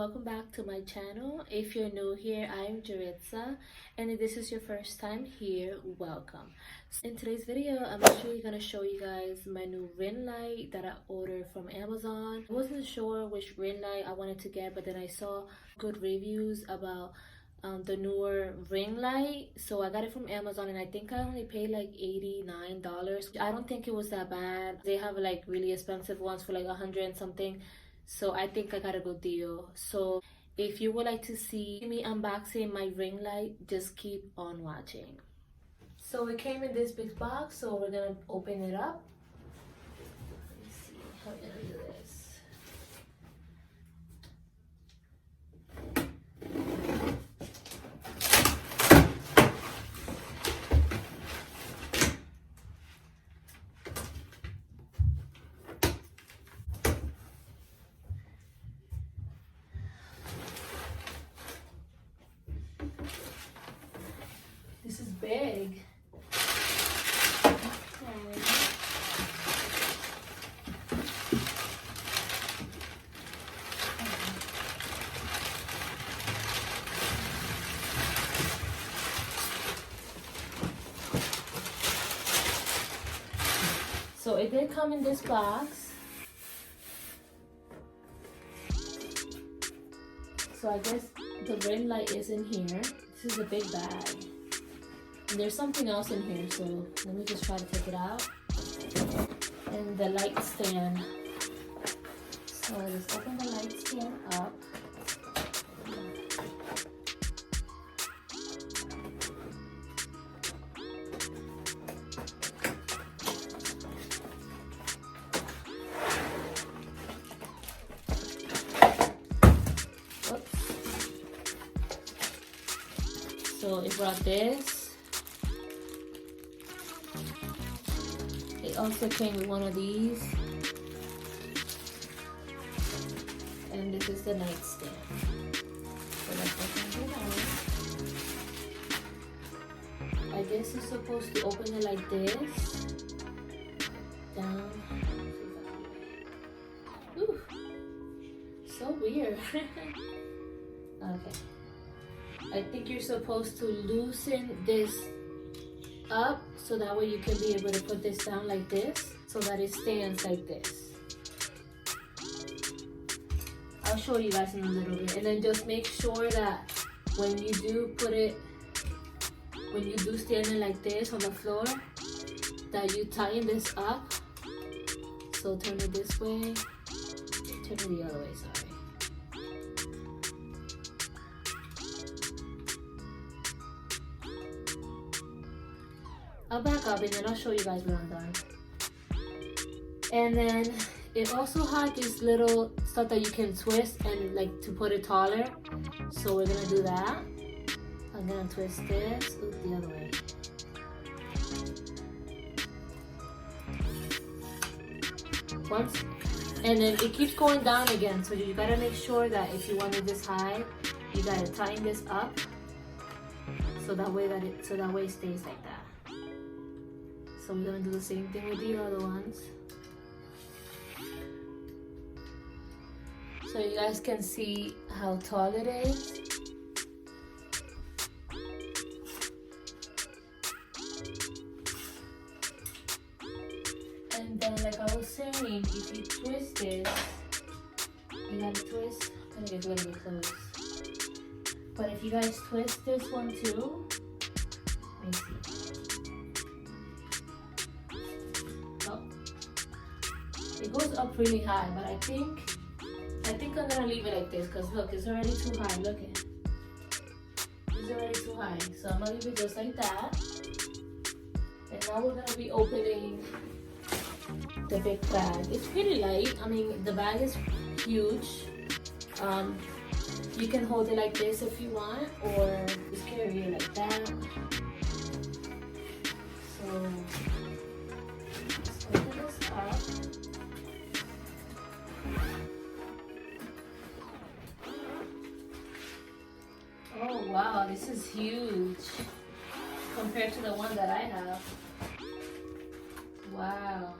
welcome back to my channel. If you're new here, I'm Jaritza, and if this is your first time here, welcome. In today's video, I'm actually going to show you guys my new ring light that I ordered from Amazon. I wasn't sure which ring light I wanted to get, but then I saw good reviews about the Neewer ring light, so I got it from Amazon, and I think I only paid like $89. I don't think it was that bad. They have like really expensive ones for like 100 and something, so I think I got a good deal. So if you would like to see me unboxing my ring light, just keep on watching. So it came in this big box, so we're gonna open it up. Let's see how we're gonna do this. This is big. So it did come in this box. So I guess the ring light is in here. This is a big bag. And there's something else in here, so let me just try to take it out. And the light stand. So let's open the light stand up. Oops. So it brought this. It also came with one of these, and this is the nightstand. So let's open it out. I guess it's supposed to open it like this. Down. Ooh, so weird. Okay. I think you're supposed to loosen this up so that way you can be able to put this down like this so that it stands like this. I'll show you guys in a little bit, and then just make sure that when you do stand it like this on the floor, that you tighten this up. So turn it this way, turn it the other way, sorry. I'll back up and then I'll show you guys when I'm done. And then it also had this little stuff that you can twist and like to put it taller. So we're gonna do that. I'm gonna twist this the other way. Once, and then it keeps going down again. So you gotta make sure that if you want it this high, you gotta tighten this up so that way it stays like that. So we're gonna do the same thing with the other ones. So you guys can see how tall it is. And then like I was saying, if you twist this, you gotta twist, I think it's gonna be close. But if you guys twist this one too, let me see. It goes up really high, but I think I'm gonna leave it like this because look, it's already too high. Look at it. It's already too high. So I'm gonna leave it just like that. And now we're gonna be opening the big bag. It's pretty light. I mean, the bag is huge. You can hold it like this if you want, or just carry it like that. So let's open this up. Oh wow, this is huge compared to the one that I have. Wow.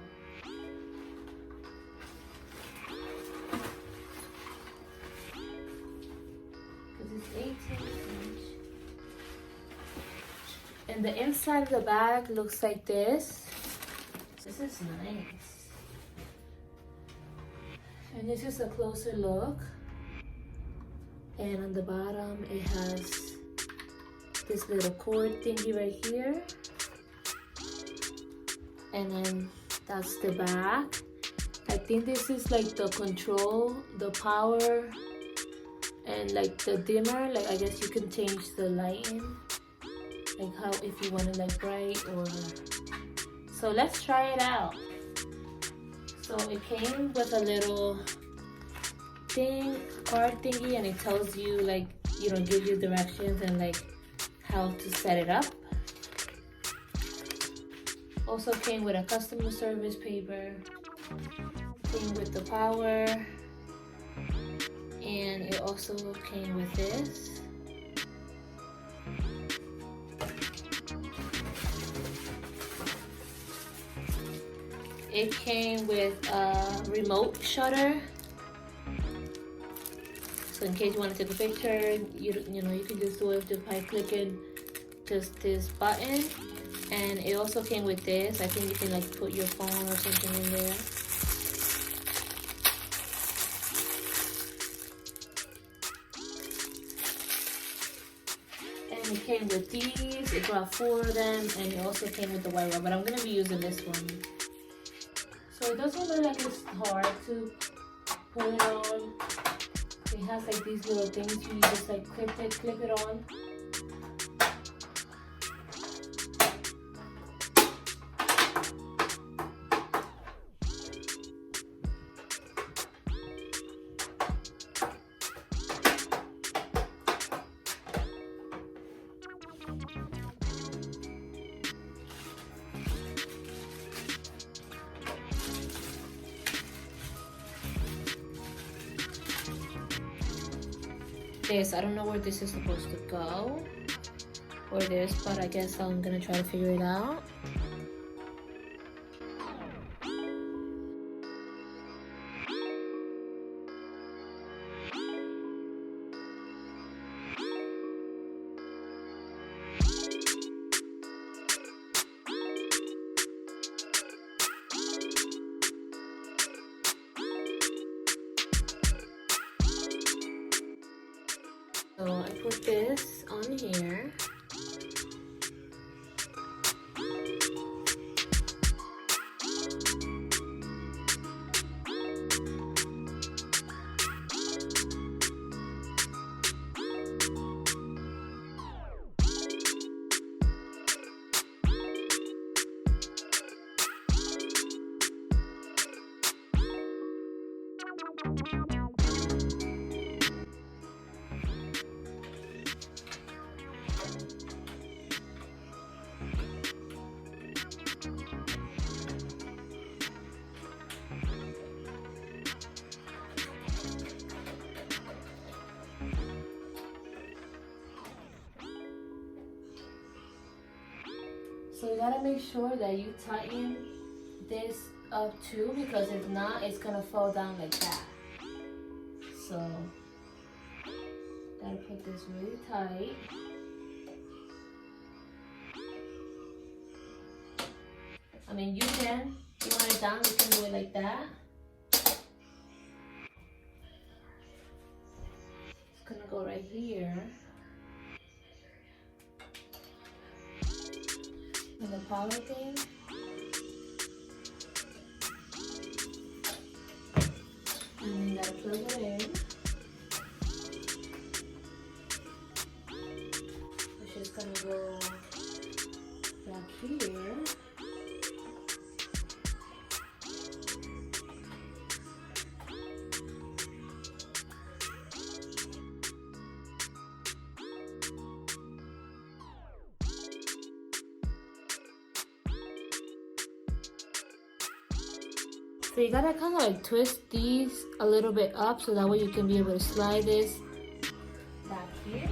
is 18-inch. And the inside of the bag looks like this. This is nice. And this is a closer look. And on the bottom, it has this little cord thingy right here. And then that's the back. I think this is like the control, the power, and like the dimmer. Like I guess you can change the lighting, like how if you want it like bright or. So let's try it out. So it came with a little card thingy, and it tells you like, you know, gives you directions and like how to set it up. Also came with a customer service paper, came with the power, and it also came with this. It came with a remote shutter. So in case you want to take a picture, you know, you can just do it just by clicking just this button. And it also came with this. I think you can like put your phone or something in there. And it came with these. It brought 4 of them, and it also came with the white one, but I'm gonna be using this one. So it doesn't look like it's hard to put it on. It has like these little things. You just like clip it on. This, I don't know where this is supposed to go, or this, but I guess I'm gonna try to figure it out. So I put this on here. So you gotta make sure that you tighten this up too, because if not, it's gonna fall down like that. So gotta put this really tight. I mean, you can, if you want it down, you can do it like that. It's gonna go right here. And the power thing. And then you gotta plug it in. It's just gonna go back here. So you gotta kind of like twist these a little bit up so that way you can be able to slide this back here.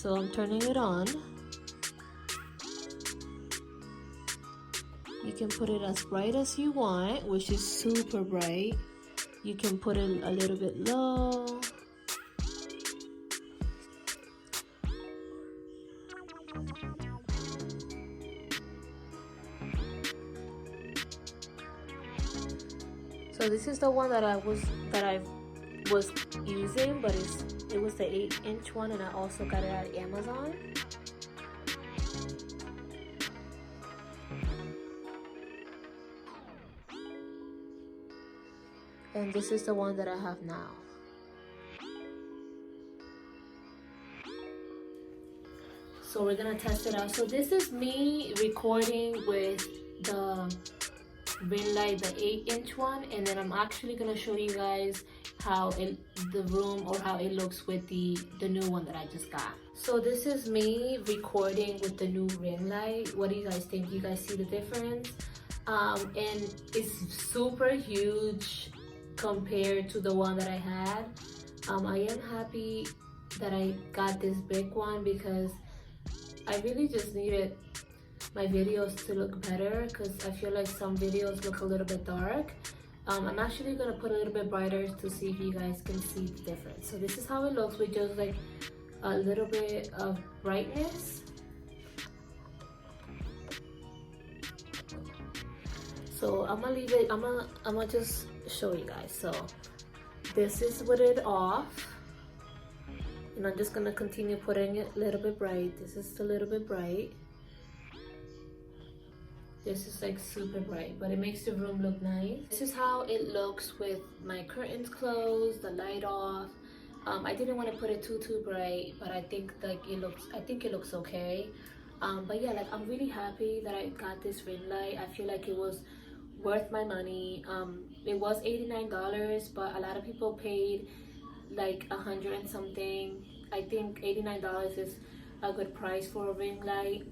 So I'm turning it on. You can put it as bright as you want, which is super bright. You can put it a little bit low. So this is the one that I was using, but it was the 8-inch one, and I also got it at Amazon. And this is the one that I have now. So we're gonna test it out. So this is me recording with the ring light, the 8-inch one, and then I'm actually gonna show you guys how the room or how it looks with the new one that I just got. So this is me recording with the new ring light. What do you guys think? You guys see the difference? And it's super huge compared to the one that I had. I am happy that I got this big one because I really just needed my videos to look better, because I feel like some videos look a little bit dark. I'm actually gonna put a little bit brighter to see if you guys can see the difference. So this is how it looks with just like a little bit of brightness. So I'm gonna leave it, I'm gonna just show you guys. So this is with it off, and I'm just gonna continue putting it a little bit bright. This is a little bit bright. This is like super bright, but it makes the room look nice. This is how it looks with my curtains closed, the light off. I didn't want to put it too bright, but I think like it looks okay. But yeah, like I'm really happy that I got this ring light. I feel like it was worth my money. It was $89, but a lot of people paid like 100 and something. I think $89 is a good price for a ring light.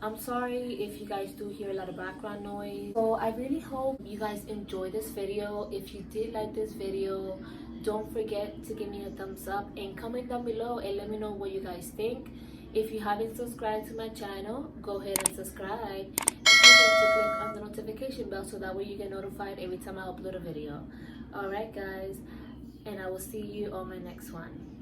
I'm sorry if you guys do hear a lot of background noise. So I really hope you guys enjoy this video. If you did like this video, don't forget to give me a thumbs up and comment down below and let me know what you guys think. If you haven't subscribed to my channel, go ahead and subscribe. And forget to click on the notification bell so that way you get notified every time I upload a video. Alright guys, and I will see you on my next one.